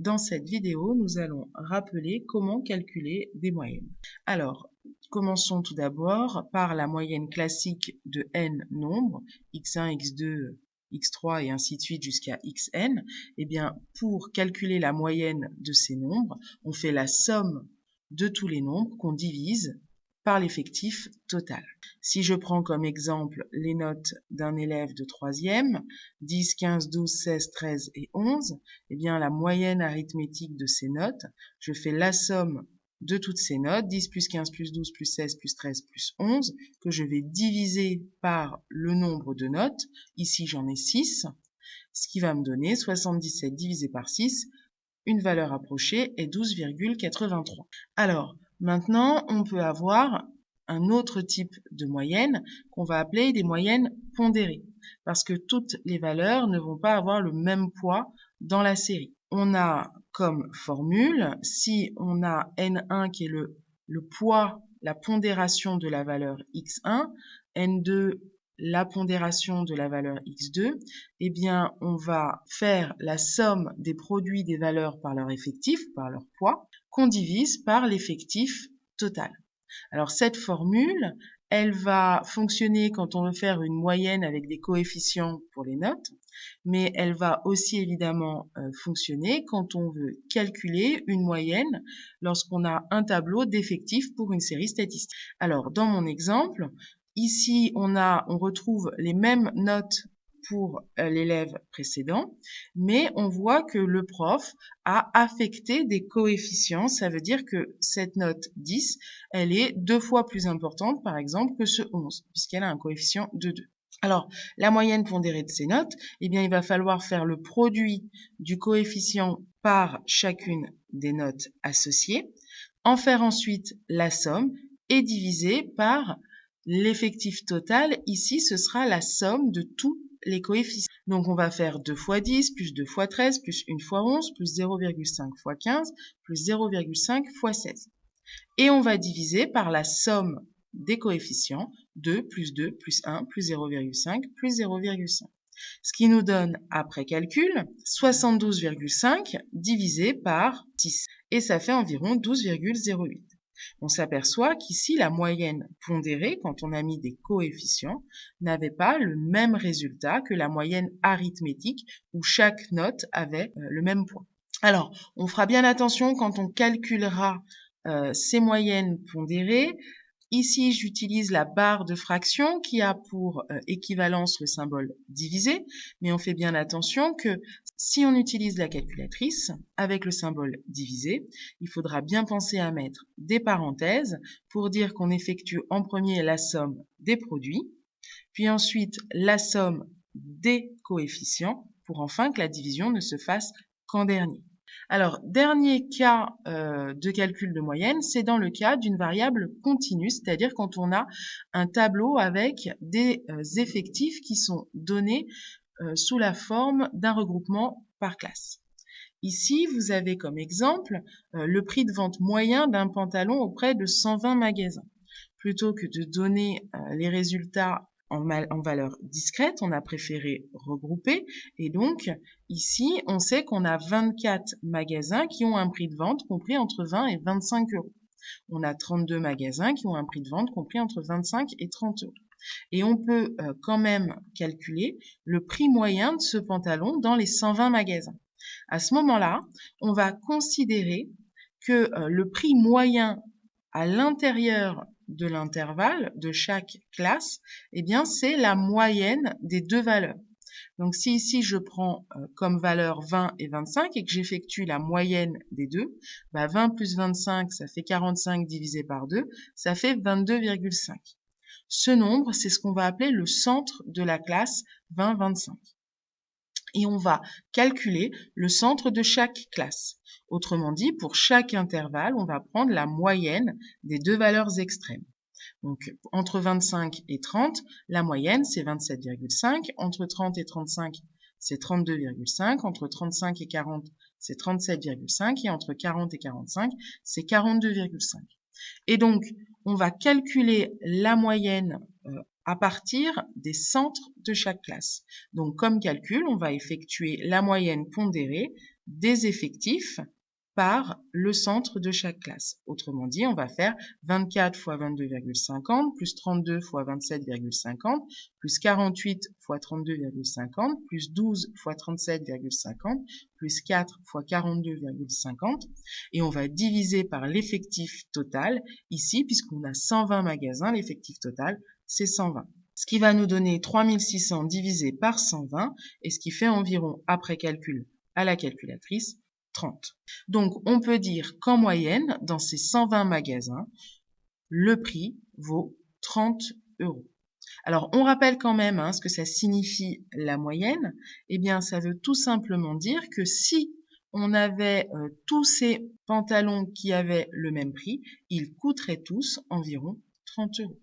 dans cette vidéo, nous allons rappeler comment calculer des moyennes. Alors, commençons tout d'abord par la moyenne classique de n nombres, x1, x2, x3 et ainsi de suite jusqu'à xn. Eh bien, pour calculer la moyenne de ces nombres, on fait la somme de tous les nombres qu'on divise par l'effectif total. Si je prends comme exemple les notes d'un élève de 3e, 10, 15, 12, 16, 13 et 11, eh bien la moyenne arithmétique de ces notes, je fais la somme de toutes ces notes, 10 plus 15 plus 12 plus 16 plus 13 plus 11, que je vais diviser par le nombre de notes. Ici, j'en ai 6, ce qui va me donner 77 divisé par 6, une valeur approchée est 12,83. Alors, maintenant, on peut avoir un autre type de moyenne qu'on va appeler des moyennes pondérées, parce que toutes les valeurs ne vont pas avoir le même poids dans la série. On a comme formule, si on a N1 qui est le poids, la pondération de la valeur X1, N2 la pondération de la valeur x2, eh bien, on va faire la somme des produits des valeurs par leur effectif, par leur poids, qu'on divise par l'effectif total. Alors, cette formule, elle va fonctionner quand on veut faire une moyenne avec des coefficients pour les notes, mais elle va aussi évidemment fonctionner quand on veut calculer une moyenne lorsqu'on a un tableau d'effectifs pour une série statistique. Alors, dans mon exemple, ici, on retrouve les mêmes notes pour l'élève précédent, mais on voit que le prof a affecté des coefficients. Ça veut dire que cette note 10, elle est 2 fois plus importante, par exemple, que ce 11, puisqu'elle a un coefficient de 2. Alors, la moyenne pondérée de ces notes, eh bien, il va falloir faire le produit du coefficient par chacune des notes associées, en faire ensuite la somme et diviser par l'effectif total. Ici, ce sera la somme de tous les coefficients. Donc, on va faire 2 fois 10, plus 2 fois 13, plus 1 fois 11, plus 0,5 fois 15, plus 0,5 fois 16. Et on va diviser par la somme des coefficients 2 plus 2 plus 1 plus 0,5 plus 0,5. Ce qui nous donne, après calcul, 72,5 divisé par 6. Et ça fait environ 12,08. On s'aperçoit qu'ici, la moyenne pondérée, quand on a mis des coefficients, n'avait pas le même résultat que la moyenne arithmétique où chaque note avait le même poids. Alors, on fera bien attention quand on calculera ces moyennes pondérées. Ici, j'utilise la barre de fraction qui a pour équivalence le symbole divisé, mais on fait bien attention que si on utilise la calculatrice avec le symbole divisé, il faudra bien penser à mettre des parenthèses pour dire qu'on effectue en premier la somme des produits, puis ensuite la somme des coefficients pour enfin que la division ne se fasse qu'en dernier. Alors, dernier cas de calcul de moyenne, c'est dans le cas d'une variable continue, c'est-à-dire quand on a un tableau avec des effectifs qui sont donnés sous la forme d'un regroupement par classe. Ici, vous avez comme exemple le prix de vente moyen d'un pantalon auprès de 120 magasins. Plutôt que de donner les résultats en valeur discrète, on a préféré regrouper. Et donc, ici, on sait qu'on a 24 magasins qui ont un prix de vente compris entre 20 et 25 euros. On a 32 magasins qui ont un prix de vente compris entre 25 et 30 euros. Et on peut quand même calculer le prix moyen de ce pantalon dans les 120 magasins. À ce moment-là, on va considérer que le prix moyen à l'intérieur de l'intervalle de chaque classe, eh bien, c'est la moyenne des deux valeurs. Donc, si ici, je prends comme valeur 20 et 25 et que j'effectue la moyenne des deux, 20 plus 25, ça fait 45 divisé par 2, ça fait 22,5. Ce nombre, c'est ce qu'on va appeler le centre de la classe 20-25. Et on va calculer le centre de chaque classe. Autrement dit, pour chaque intervalle, on va prendre la moyenne des deux valeurs extrêmes. Donc, entre 25 et 30, la moyenne, c'est 27,5. Entre 30 et 35, c'est 32,5. Entre 35 et 40, c'est 37,5. Et entre 40 et 45, c'est 42,5. Et donc, on va calculer la moyenne à partir des centres de chaque classe. Donc, comme calcul, on va effectuer la moyenne pondérée des effectifs par le centre de chaque classe. Autrement dit, on va faire 24 fois 22,50 plus 32 fois 27,50 plus 48 fois 32,50 plus 12 fois 37,50 plus 4 fois 42,50 et on va diviser par l'effectif total ici puisqu'on a 120 magasins, l'effectif total c'est 120. Ce qui va nous donner 3600 divisé par 120 et ce qui fait environ, après calcul à la calculatrice, 30. Donc, on peut dire qu'en moyenne, dans ces 120 magasins, le prix vaut 30 euros. Alors, on rappelle quand même ce que ça signifie la moyenne. Eh bien, ça veut tout simplement dire que si on avait tous ces pantalons qui avaient le même prix, ils coûteraient tous environ 30 euros.